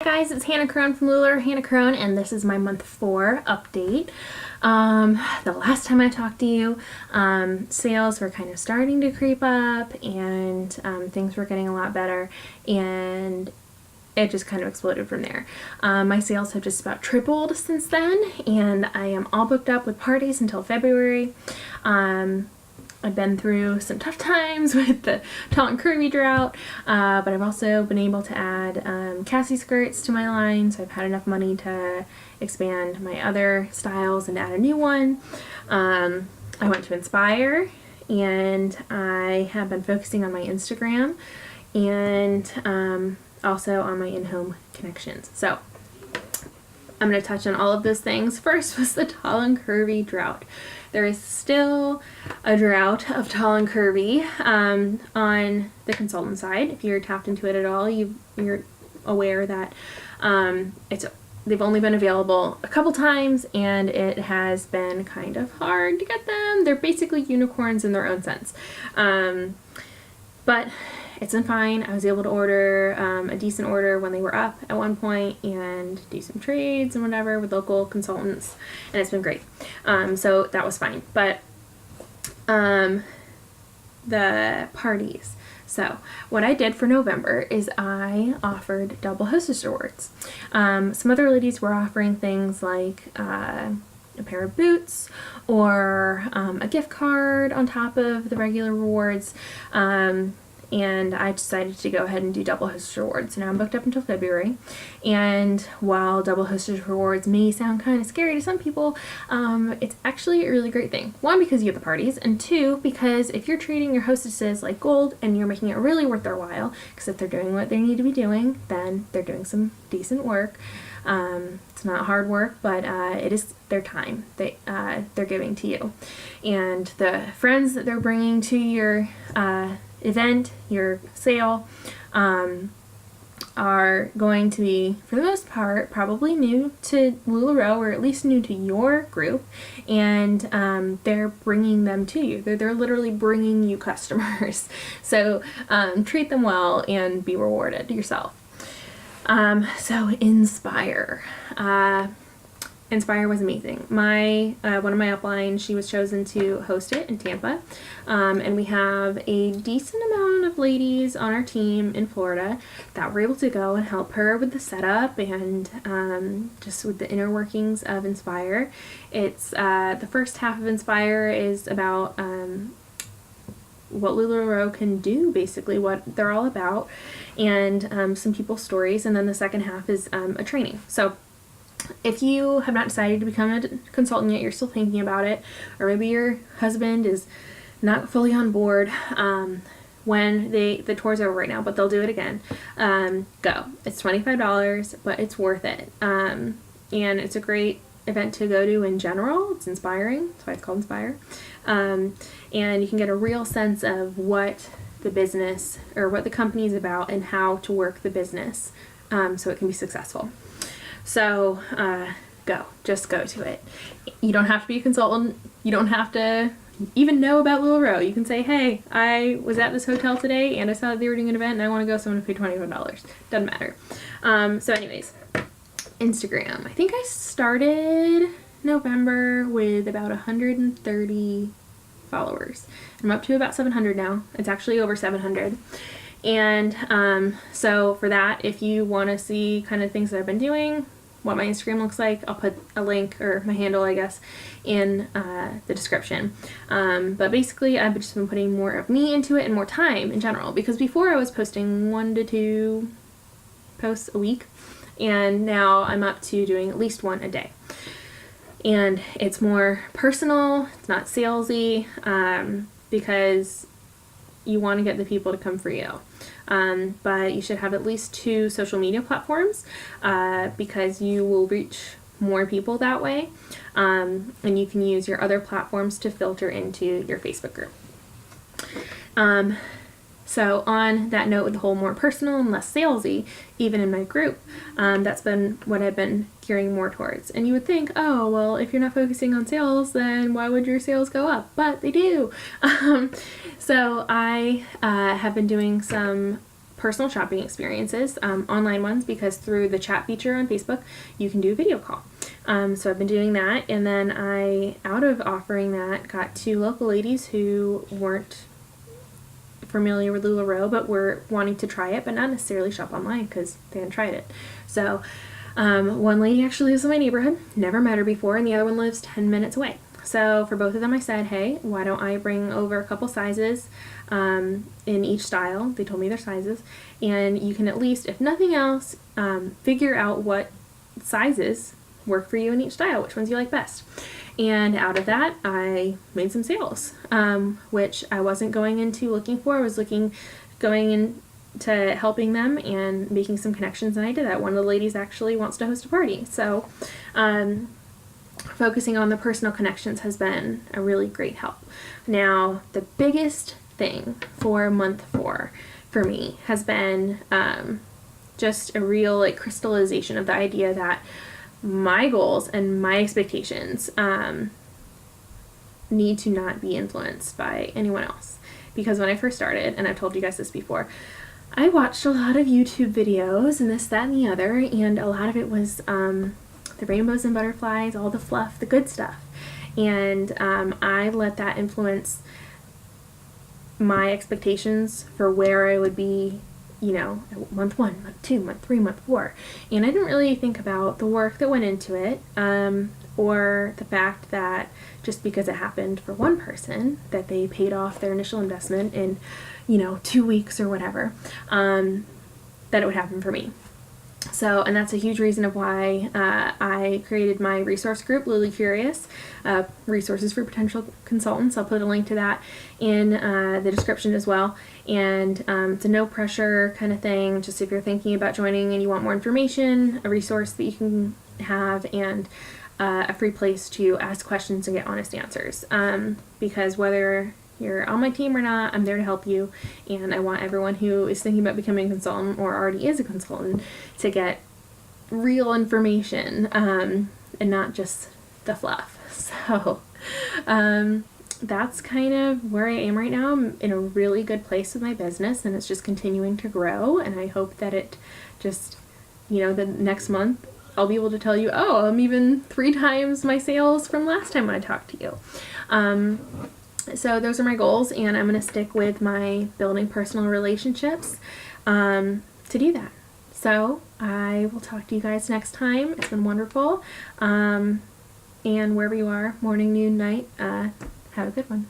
Guys, it's Hannah Crone from LuLaRoe Hannah Crone, and this is my month 4 update. The last time I talked to you, sales were kind of starting to creep up, and things were getting a lot better, and it just kind of exploded from there. My sales have just about tripled since then, and I am all booked up with parties until February. I've been through some tough times with the tall and curvy drought, but I've also been able to add Cassie skirts to my line, so I've had enough money to expand my other styles and add a new one. I went to Inspire, and I have been focusing on my Instagram and also on my in-home connections. So I'm going to touch on all of those things. First was the tall and curvy drought. There is still a drought of tall and curvy on the consultant side. If you're tapped into it at all, you're aware that they've only been available a couple times, and it has been kind of hard to get them. They're basically unicorns in their own sense. But it's been fine. I was able to order a decent order when they were up at one point and do some trades and whatever with local consultants, and it's been great. So that was fine. But the parties. So what I did for November is I offered double hostess rewards. Some other ladies were offering things like a pair of boots or a gift card on top of the regular rewards. And I decided to go ahead and do double hostess rewards. Now I'm booked up until February, and while double hostess rewards may sound kind of scary to some people, it's actually a really great thing. One, because you have the parties, and two, because if you're treating your hostesses like gold and you're making it really worth their while, because if they're doing what they need to be doing, then they're doing some decent work. It's not hard work, but it is their time they're giving to you, and the friends that they're bringing to your event, your sale, are going to be, for the most part, probably new to LuLaRoe, or at least new to your group, and they're bringing them to you. They're literally bringing you customers. So treat them well and be rewarded yourself. So Inspire. Inspire was amazing. One of my upline, she was chosen to host it in Tampa, and we have a decent amount of ladies on our team in Florida that were able to go and help her with the setup and just with the inner workings of Inspire. It's the first half of Inspire is about what LuLaRoe can do, basically what they're all about, and some people's stories, and then the second half is a training. So if you have not decided to become a consultant yet, you're still thinking about it, or maybe your husband is not fully on board, when the tour's over right now, but they'll do it again, go. It's $25, but it's worth it. And it's a great event to go to in general. It's inspiring. That's why it's called Inspire. And you can get a real sense of what the business or what the company is about and how to work the business so it can be successful. So just go to it. You don't have to be a consultant. You don't have to even know about LuLaRoe. You can say, hey, I was at this hotel today and I saw that they were doing an event and I want to go, so I'm going to pay $25. Doesn't matter. So anyways, Instagram. I think I started November with about 130 followers. I'm up to about 700 now. It's actually over 700. And so for that, if you want to see kind of things that I've been doing, what my Instagram looks like, I'll put a link, or my handle, I guess, in the description. But basically, I've just been putting more of me into it and more time in general, because before I was posting 1 to 2 posts a week, and now I'm up to doing at least 1 a day. And it's more personal, it's not salesy, because you want to get the people to come for you. But you should have at least 2 social media platforms, because you will reach more people that way. And you can use your other platforms to filter into your Facebook group. So on that note, with the whole more personal and less salesy, even in my group, that's been what I've been gearing more towards. And you would think, oh, well, if you're not focusing on sales, then why would your sales go up? But they do. So I have been doing some personal shopping experiences, online ones, because through the chat feature on Facebook, you can do a video call. So I've been doing that, and then out of offering that, got 2 local ladies who weren't familiar with LuLaRoe, but were wanting to try it, but not necessarily shop online because they hadn't tried it. So one lady actually lives in my neighborhood, never met her before, and the other one lives 10 minutes away. So for both of them, I said, hey, why don't I bring over a couple sizes in each style. They told me their sizes, and you can at least, if nothing else, figure out what sizes work for you in each style, which ones you like best. And out of that, I made some sales, which I wasn't going into looking for. I was going into helping them and making some connections, and I did that. One of the ladies actually wants to host a party. So focusing on the personal connections has been a really great help. Now, the biggest thing for month 4 for me has been just a real like crystallization of the idea that my goals and my expectations need to not be influenced by anyone else. Because when I first started, and I've told you guys this before, I watched a lot of YouTube videos and this, that, and the other, and a lot of it was the rainbows and butterflies, all the fluff, the good stuff. And I let that influence my expectations for where I would be, you know, month 1, month 2, month 3, month 4. And I didn't really think about the work that went into it, or the fact that just because it happened for one person, that they paid off their initial investment in, you know, 2 weeks or whatever, that it would happen for me. So, and that's a huge reason of why I created my resource group, Lily Curious, resources for potential consultants. I'll put a link to that in the description as well. And it's a no pressure kind of thing. Just if you're thinking about joining and you want more information, a resource that you can have, and a free place to ask questions and get honest answers. Because whether you're on my team or not, I'm there to help you, and I want everyone who is thinking about becoming a consultant or already is a consultant to get real information, and not just the fluff. So that's kind of where I am right now. I'm in a really good place with my business, and it's just continuing to grow, and I hope that it just, you know, the next month I'll be able to tell you, oh, I'm even 3 times my sales from last time I talked to you. So those are my goals, and I'm going to stick with my building personal relationships to do that. So I will talk to you guys next time. It's been wonderful. And wherever you are, morning, noon, night, have a good one.